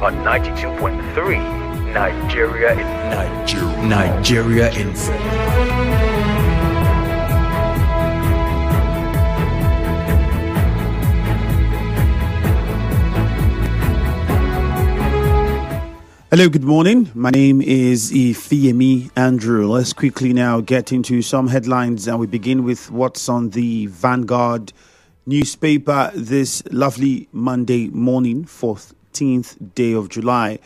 on 92.3 Nigeria Info. Nigeria Info. Hello, good morning. My name is Ifeyemi Andrew. Let's quickly now get into some headlines, and we begin with what's on the Vanguard newspaper this lovely Monday morning, 14th day of July.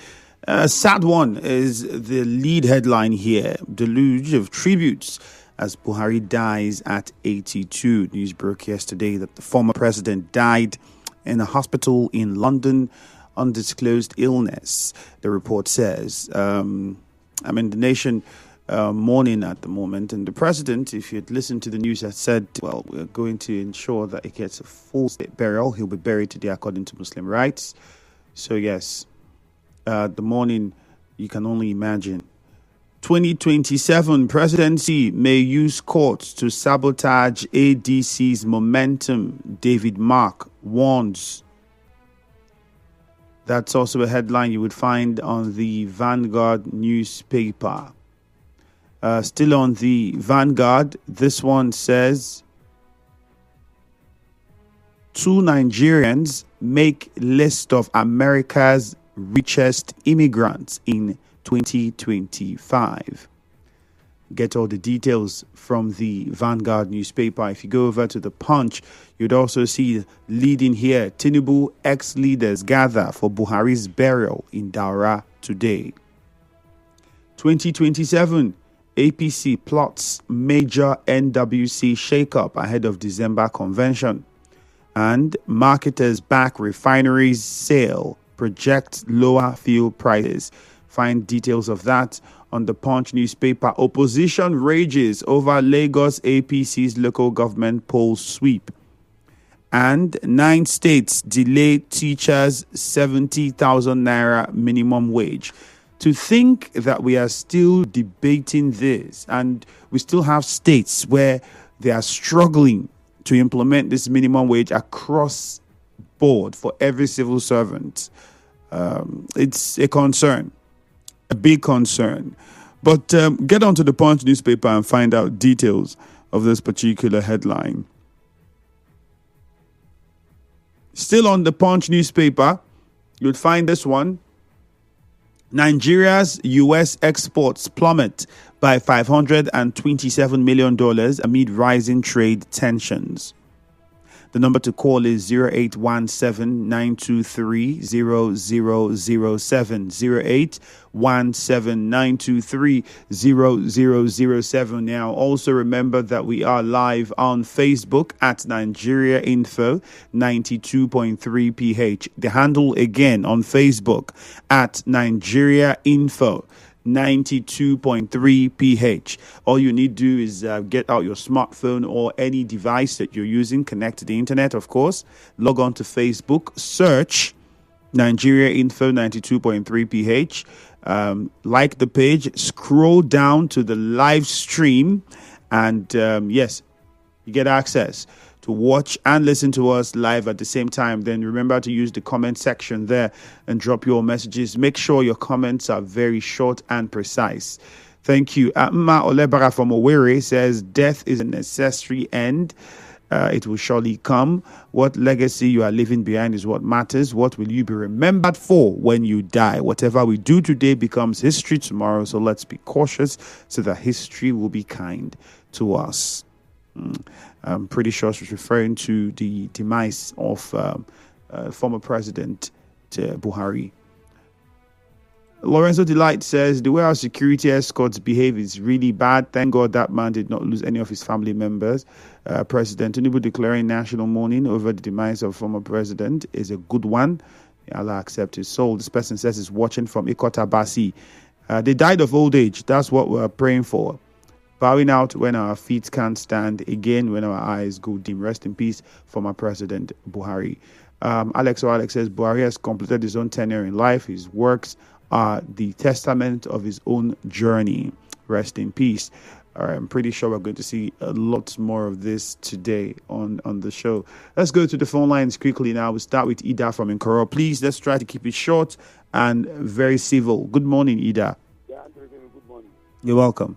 A sad one is the lead headline here: deluge of tributes as Buhari dies at 82. News broke yesterday that the former president died in a hospital in London, undisclosed illness. The report says, the nation mourning at the moment, and the president, if you'd listened to the news, has said, well, we're going to ensure that he gets a full state burial. He'll be buried today according to Muslim rites. So yes, the mourning, you can only imagine. 2027 presidency may use courts to sabotage ADC's momentum, David Mark warns. That's also a headline you would find on the Vanguard newspaper. Still on the Vanguard, this one says, 2 Nigerians make list of America's richest immigrants in 2025. Get all the details from the Vanguard newspaper. If you go over to the Punch, you'd also see leading here: Tinubu ex-leaders gather for Buhari's burial in Daura today. 2027, APC plots major NWC shakeup ahead of December convention. And marketers back refineries sale, project lower fuel prices. Find details of that on the Punch newspaper. Opposition rages over Lagos APC's local government poll sweep. And 9 states delay teachers 70,000 naira minimum wage. To think that we are still debating this, and we still have states where they are struggling to implement this minimum wage across board for every civil servant, it's a concern. A big concern. But get onto the Punch newspaper and find out details of this particular headline. Still on the Punch newspaper, you'll find this one: Nigeria's U.S. exports plummet by $527 million amid rising trade tensions. The number to call is 0817-923-0007, 0817-923-0007. Now, also remember that we are live on Facebook at Nigeria Info 92.3 PH. The handle again on Facebook at Nigeria Info 92.3 PH. All you need to do is get out your smartphone or any device that you're using, connect to the internet, of course, log on to Facebook, search Nigeria Info 92.3 PH, like the page, scroll down to the live stream, and yes, you get access to watch and listen to us live at the same time. Then remember to use the comment section there and drop your messages. Make sure your comments are very short and precise. Thank you. Mma Olebara from Owerri says, death is a necessary end. It will surely come. What legacy you are leaving behind is what matters. What will you be remembered for when you die? Whatever we do today becomes history tomorrow. So let's be cautious so that history will be kind to us. I'm pretty sure she's referring to the demise of former President Buhari. Lorenzo Delight says, the way our security escorts behave is really bad. Thank God that man did not lose any of his family members. President Tinubu declaring national mourning over the demise of former president is a good one. Allah accept his soul. This person says he's watching from Ikota Basi. They died of old age. That's what we're praying for. Bowing out when our feet can't stand, again when our eyes go dim. Rest in peace, former President Buhari. Alex says, Buhari has completed his own tenure in life. His works are the testament of his own journey. Rest in peace. All right, I'm pretty sure we're going to see a lot more of this today on the show. Let's go to the phone lines quickly now. We'll start with Ida from Nkoro. Please, let's try to keep it short and very civil. Good morning, Ida. Yeah, good morning. You're welcome.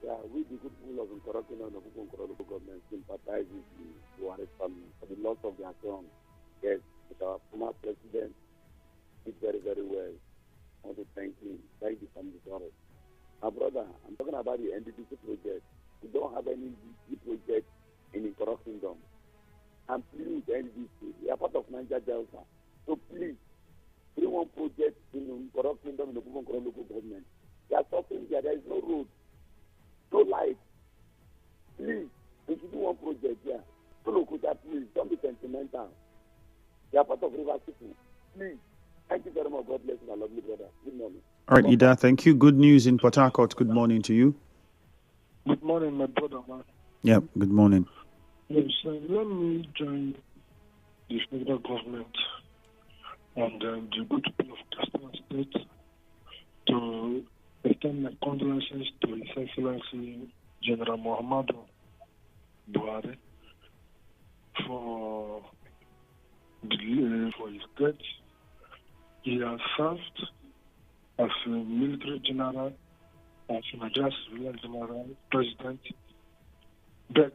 Yeah, we, the good people of Nkoro and the Nkoro local government, sympathize with the Buhari family for the loss of their son. Yes, with our former president did very, very well. I want to thank him. Thank the family for it. My brother, I'm talking about the NDDC project. We don't have any NDDC project in Nkoro Kingdom. I'm pleading with the NDDC. We are part of Niger Delta. So please, bring one project in Nkoro Kingdom in the Nkoro local government. They are suffering there. There is no road, no light. Please, we should do one project here. So Lokuta, please, don't be sentimental. They are part of River City. Please. Thank you very much. God bless you, my lovely brother. Good morning. All right, Ida, thank you. Good news in Port Harcourt. Good morning to you. Good morning, my brother, man. Yeah, good morning. Yes, let me join the federal government and the good people of Katsina State to extend my condolences to His Excellency General Muhammadu Buhari for his death. He has served as a military general, as a Nigerian civilian general, president. But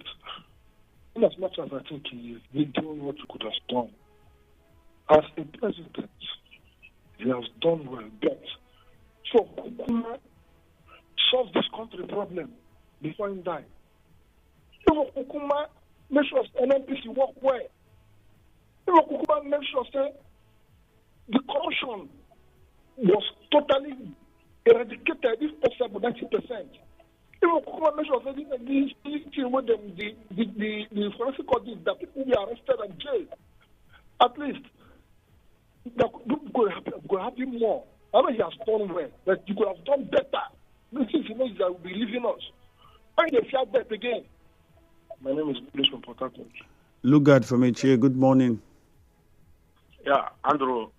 in as much as I think he is doing what he could have done, as a president, he has done well. But so Kukuma solve this country problem before he died. So Kukuma make sure NNPC work well. So Kukuma make sure say the corruption was totally eradicated, if possible, 90%. Even Kukuma make sure that these thing with them, the forensic audit, that people be arrested and jailed. At least, that could happen more. I know he has done well, but you could have done better. This is, that will be leaving us. Why they fear death again? My name is Bruce from Port Harcourt. Lugard from HA, good morning. Yeah, Andrew,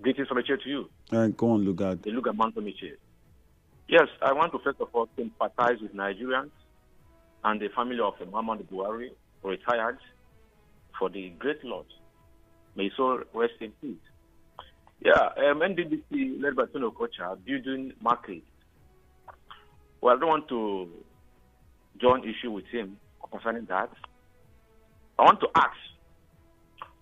greetings from HA to you. All right, go on, Lugard. The Lugard man from HA. Yes, I want to first of all sympathize with Nigerians and the family of Muhammadu Buhari, retired, for the great loss. May his soul rest in peace. Yeah, NDDC led by Tony Okocha building market. Well, I don't want to join issue with him concerning that. I want to ask,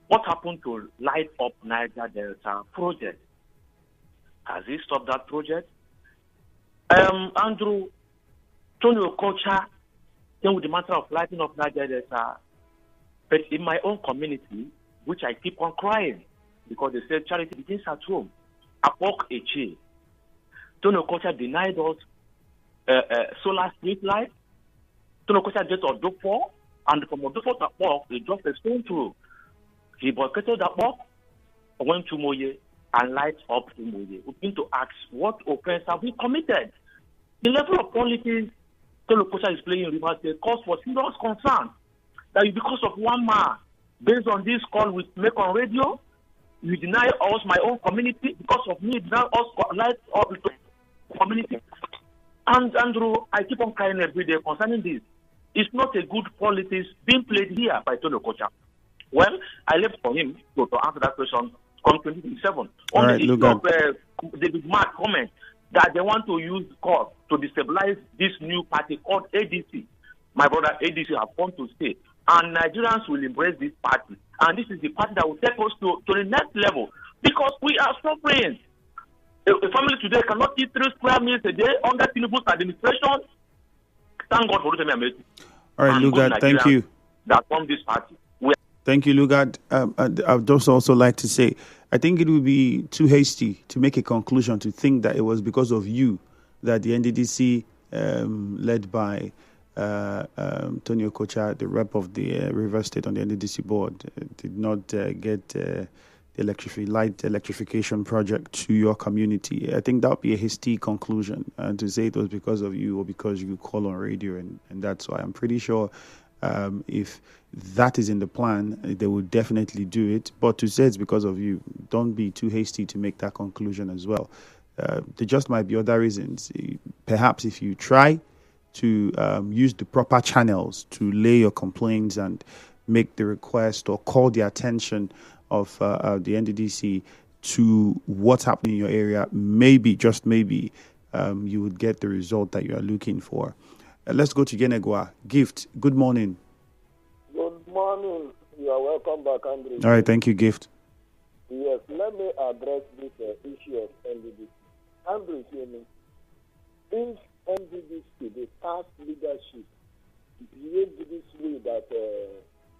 what happened to Light Up Niger Delta project? Has he stopped that project? Andrew, Tony Okocha came with the matter of lighting up Niger Delta, but in my own community, which I keep on crying, because they said charity begins at home. Apok Eche. Tony Okocha denied us solar street light. Tony Okocha get Odopo, and from Odopo to Apok, they dropped a stone through. He boycotted Apok, went to Moye, and light up to Moye. We need to ask, what offense have we committed? The level of politics Tony Okocha is playing in Rivers State cause for serious concern. That because of one man, based on this call we make on radio, you deny us, my own community, because of me, deny us light up to community. And Andrew, I keep on crying every day concerning this. It's not a good politics being played here by Tony Okocha. Well, I left for him to answer that question on 2027. On the issue of David Mark comment that they want to use court to destabilize this new party called ADC. My brother, ADC have come to stay. And Nigerians will embrace this party. And this is the party that will take us to the next level. Because we are suffering. A family today cannot eat 3 square meals a day under Tinubu's administration. Thank God for Rotimi Ameti. All right, Lugard, thank you. That formed this party. Thank you, Lugard. I would also like to say, I think it would be too hasty to make a conclusion to think that it was because of you that the NDDC, led by Tony Okocha, the rep of the Rivers State on the NDDC board, did not get the electrification project to your community. I think that would be a hasty conclusion, to say it was because of you or because you call on radio, and that's why. I'm pretty sure if that is in the plan, they will definitely do it. But to say it's because of you, don't be too hasty to make that conclusion as well. There just might be other reasons. Perhaps if you try to use the proper channels to lay your complaints and make the request or call the attention of the NDDC to what's happening in your area, maybe, just maybe, you would get the result that you are looking for. Let's go to Yenegua. Gift, good morning. Good morning. You are welcome back, Andrew. All right, thank you, Gift. Yes, let me address this issue of NDDC. Andrew, hear me. If NDDC, the past leadership, behaved this way that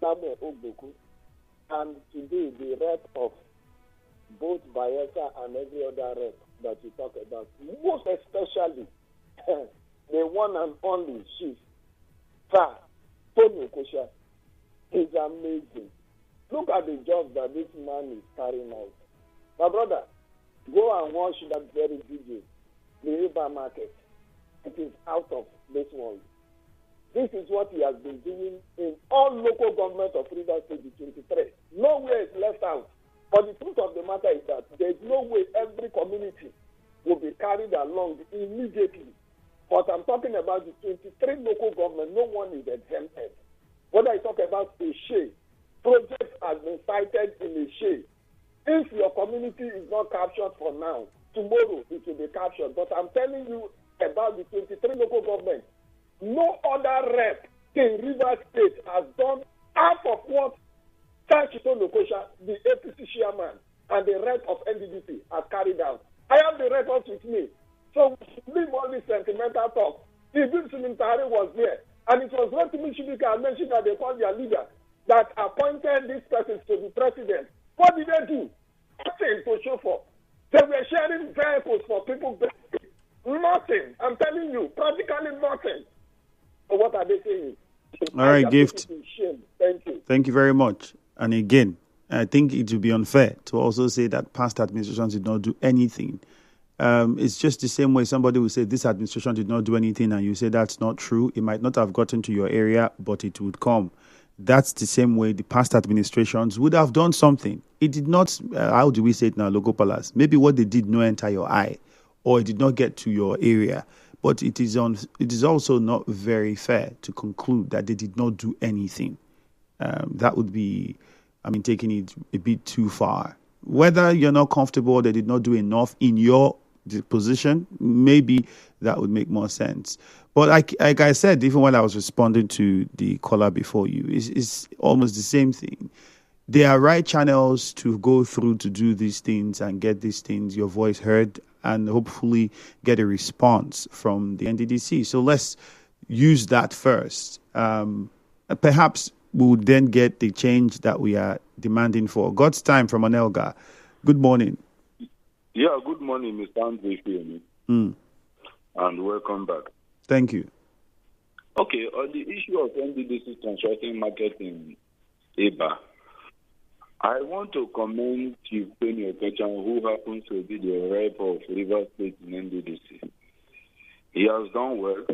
Samuel Ogboku and today the rep of both Bayelsa and every other rep that you talk about, most especially the one and only chief, Tony Okosha, is amazing. Look at the job that this man is carrying out. My brother, go and watch that very video, the Iba market. It is out of this world. This is what he has been doing in all local government of Rivers State 23. Nowhere is left out. But the truth of the matter is that there is no way every community will be carried along immediately. But I'm talking about the 23 local government, no one is exempted. Whether I talk about a shade, project has been cited in a shade. If your community is not captured for now, tomorrow it will be captured. But I'm telling you about the 23 local government. No other rep in Rivers State has done half of what Sanchito Lokosha, the APC chairman, and the rep of NDDC has carried out. I have the records with me. So leave all this sentimental talk. Ibn Simintari was there. And it was Rotimi Shibika mentioned that they called their leader that appointed this person to be president. What did they do? Nothing to show for. They were sharing vehicles for people. Nothing. I'm telling you, practically nothing. So what are they saying? All right, Gift. Thank you. Thank you very much. And again, I think it would be unfair to also say that past administrations did not do anything. It's just the same way somebody will say this administration did not do anything and you say that's not true. It might not have gotten to your area, but it would come. That's the same way the past administrations would have done something. It did not, how do we say it now, local palace? Maybe what they did not enter your eye or it did not get to your area. But it is also not very fair to conclude that they did not do anything. That would be, taking it a bit too far. Whether you're not comfortable or they did not do enough in your position, maybe that would make more sense. But like I said, even when I was responding to the caller before you, it's almost the same thing. There are right channels to go through to do these things and get these things, your voice heard, and hopefully get a response from the NDDC. So let's use that first. Perhaps we'll then get the change that we are demanding for. God's time from Anelga. Good morning. Yeah, good morning, Mr. Andre. And welcome back. Thank you. Okay, on the issue of NDDC construction market in Eba, I want to commend Chief Tony Okechan, who happens to be the rep of Rivers State in NDDC. He has done well,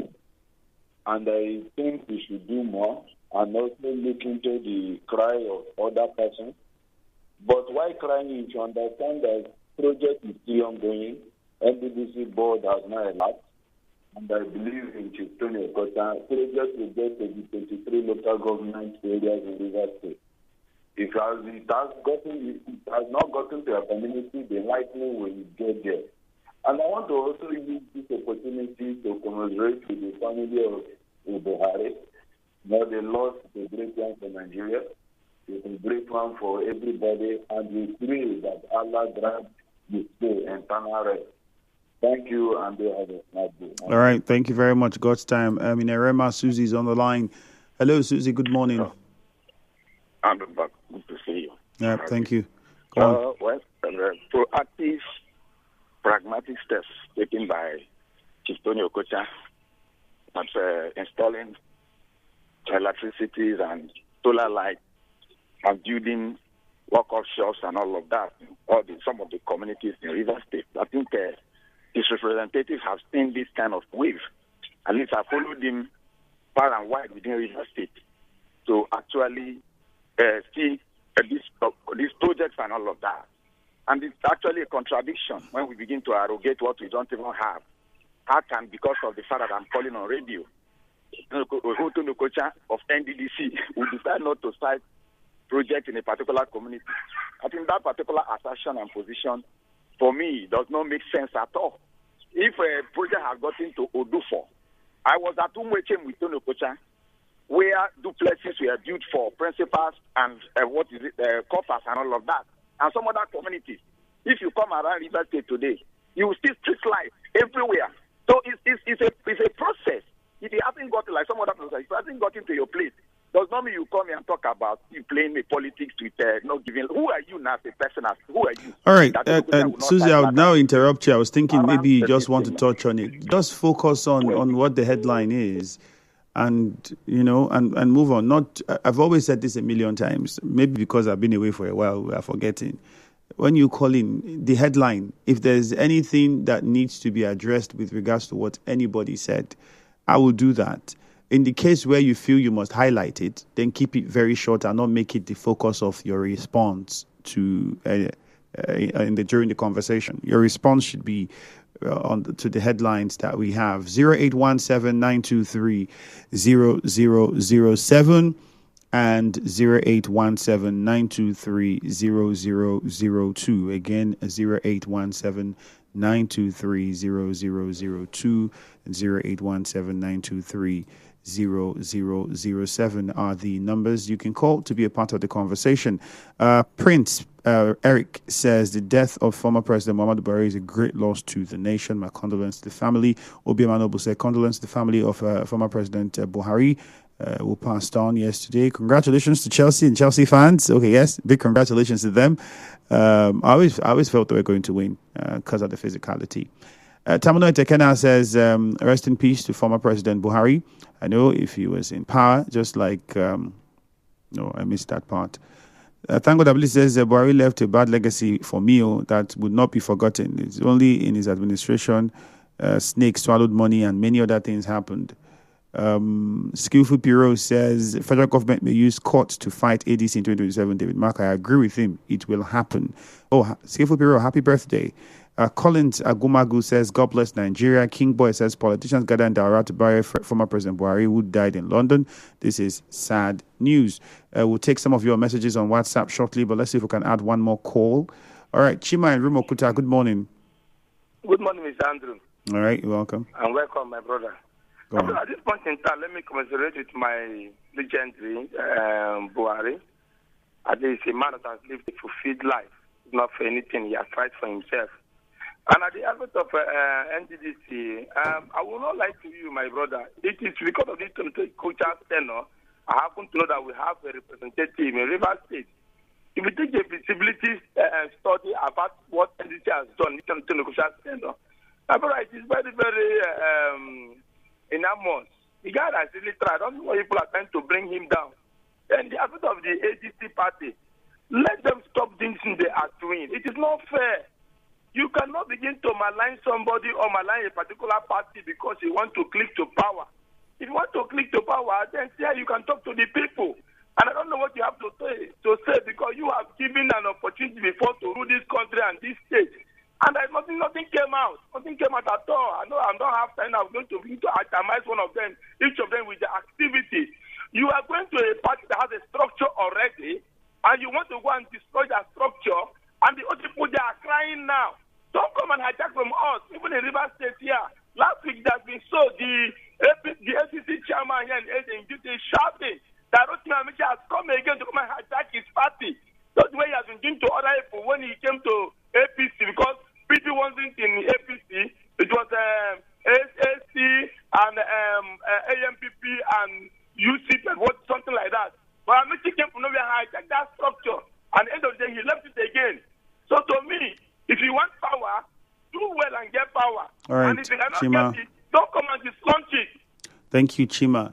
and I think we should do more and also look into the cry of other persons. But why crying? You should understand that project is still ongoing. NDDC board has not elapsed, and I believe in Chief Tony Okechan, project will get to the 23 local government areas in Rivers State. If it has not gotten to a community, the likely will get there. And I want to also use this opportunity to commiserate with the family of Buhari. Now they lost a great one for Nigeria. It's a great one for everybody, and we pray that Allah grant the stay and eternal rest. Thank you, and they have a nice day. All right, thank you very much. God's time. Erema Susie's on the line. Hello, Susie. Good morning. I'm back. Good to see you. Yeah, thank you. Go on. Proactive, pragmatic steps taken by Chief Tony Okechan at installing electricity and solar lights and building work-off shops and all of that, some of the communities in Rivers State. I think his representatives have seen this kind of wave. At least I followed him far and wide within Rivers State to actually see these projects and all of that. And it's actually a contradiction when we begin to arrogate what we don't even have. How can, because of the fact that I'm calling on radio, Tony Okocha of NDDC will decide not to cite project in a particular community. I think that particular assertion and position, for me, does not make sense at all. If a project has gotten to Odufo, I was at Umwechem with Tony Okocha, where duplexes were built for principals and coppers and all of that, and some other communities. If you come around River State today, you will see street lights everywhere. So it's a process. If you haven't got, like some other process, if you haven't got into your place, does not mean you come here and talk about you playing the politics with not giving. Who are you now as a person? Who are you? All right, Susie, I would now interrupt you. I was thinking maybe you just want to touch on it. Just focus on what the headline is, and and move on. Not, I've always said this a million times. Maybe because I've been away for a while, we are forgetting. When you call in the headline, if there's anything that needs to be addressed with regards to what anybody said, I will do that. In the case where you feel you must highlight it, then keep it very short and not make it the focus of your response to during the conversation. Your response should be to the headlines that we have. 0817-923-0007 and 0817-923-0002. Again, 0817-923-0002 and 0817-923-0007 are the numbers you can call to be a part of the conversation. Prince Eric says the death of former President Muhammadu Buhari is a great loss to the nation. My condolences to the family. Obi Amanobu said condolences to the family of former President Buhari, who passed on yesterday. Congratulations to Chelsea and Chelsea fans. Okay, yes, big congratulations to them. I always felt they were going to win because of the physicality. Tamino Tekena says, rest in peace to former President Buhari. I know if he was in power, just like, no, I missed that part. Tango W says, Buhari left a bad legacy for Mio that would not be forgotten. It's only in his administration, snakes swallowed money and many other things happened. Skillful Piro says, federal government may use courts to fight ADC in 2027. David Mark, I agree with him. It will happen. Oh, Skillful Piro, happy birthday. Collins Agumagu says, God bless Nigeria. King Boy says, politicians gather in Daura to bury former President Buhari, who died in London. This is sad news. We'll take some of your messages on WhatsApp shortly, but let's see if we can add one more call. All right, Chima and Rumokuta, good morning. Good morning, Mr. Andrew. All right, you're welcome. And welcome, my brother. At this point in time, let me commiserate with my legendary Buhari. At least a man that has lived a fulfilled life. Not for anything, he has tried for himself. And at the aspect of NDDC, I will not lie to you, my brother. It is because of this cultural tenor, I happen to know that we have a representative in River State. If you take a feasibility study about what NDDC has done in the cultural tenor, my brother, it is very, very enormous. The guy has really tried. I don't know why people are trying to bring him down. And the aspect of the ADC party, let them stop things they are doing. It is not fair. You cannot begin to malign somebody or malign a particular party because you want to click to power. If you want to click to power, then here you can talk to the people. And I don't know what you have to say because you have given an opportunity before to rule this country and this state. And nothing came out. Nothing came out at all. I know I don't have time. I'm going to itemize one of them, each of them with the activity. You are going to a party that has a structure already, and you want to go and destroy that structure, and the other people, they are crying now. Don't come and hijack from us, even in River State here. Last week, there's been the ACC chairman here in duty shouting that Rotimi Amaechi has come again to come and hijack his party. That's the way he has been doing to other people when he came to APC, because people wasn't in APC. It was SAC and AMPP and UCP and something like that. But Amaechi came from nowhere and hijacked that structure. And at the end of the day, he left it again. So to me, if you want power, do well and get power. All right, and if you cannot Chima, get it, don't come and dislunch it. Thank you, Chima.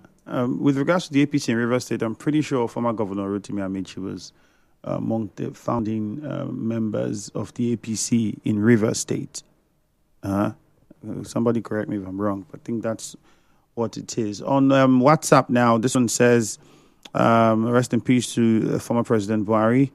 With regards to the APC in River State, I'm pretty sure former Governor Rotimi Amaechi was among the founding members of the APC in River State. Somebody correct me if I'm wrong, but I think that's what it is. On WhatsApp now, this one says, rest in peace to former President Buhari.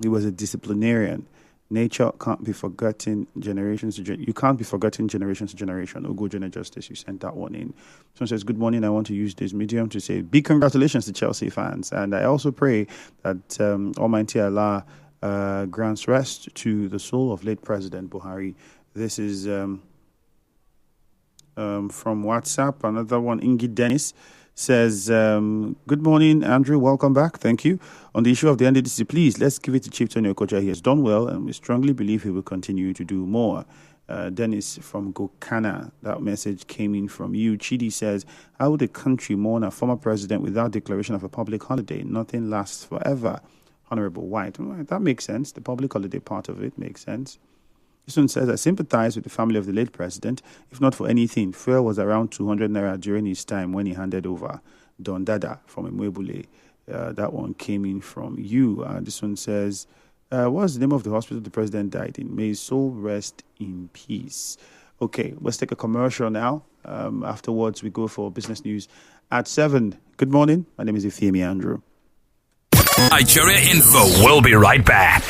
He was a disciplinarian. Nature can't be forgotten generations to you can't be forgotten generations to generation. Ogo General Justice, you sent that one in. Someone says, good morning. I want to use this medium to say big congratulations to Chelsea fans. And I also pray that Almighty Allah grants rest to the soul of late President Buhari. This is from WhatsApp. Another one, Ingi Dennis says, good morning, Andrew. Welcome back. Thank you. On the issue of the NDDC, please, let's give it to Chief Tony Okocha. He has done well, and we strongly believe he will continue to do more. Dennis from Gokana, that message came in from you. Chidi says, how would a country mourn a former president without declaration of a public holiday? Nothing lasts forever. Honorable White. Well, that makes sense. The public holiday part of it makes sense. This one says, I sympathize with the family of the late president. If not for anything, fuel was around 200 naira during his time when he handed over. Don Dada from Emwebule. That one came in from you. This one says, what's the name of the hospital the president died in? May his soul rest in peace. Okay, let's take a commercial now. Afterwards, we go for business news at 7. Good morning. My name is Ifemi Andrew. Nigeria Info. We'll be right back.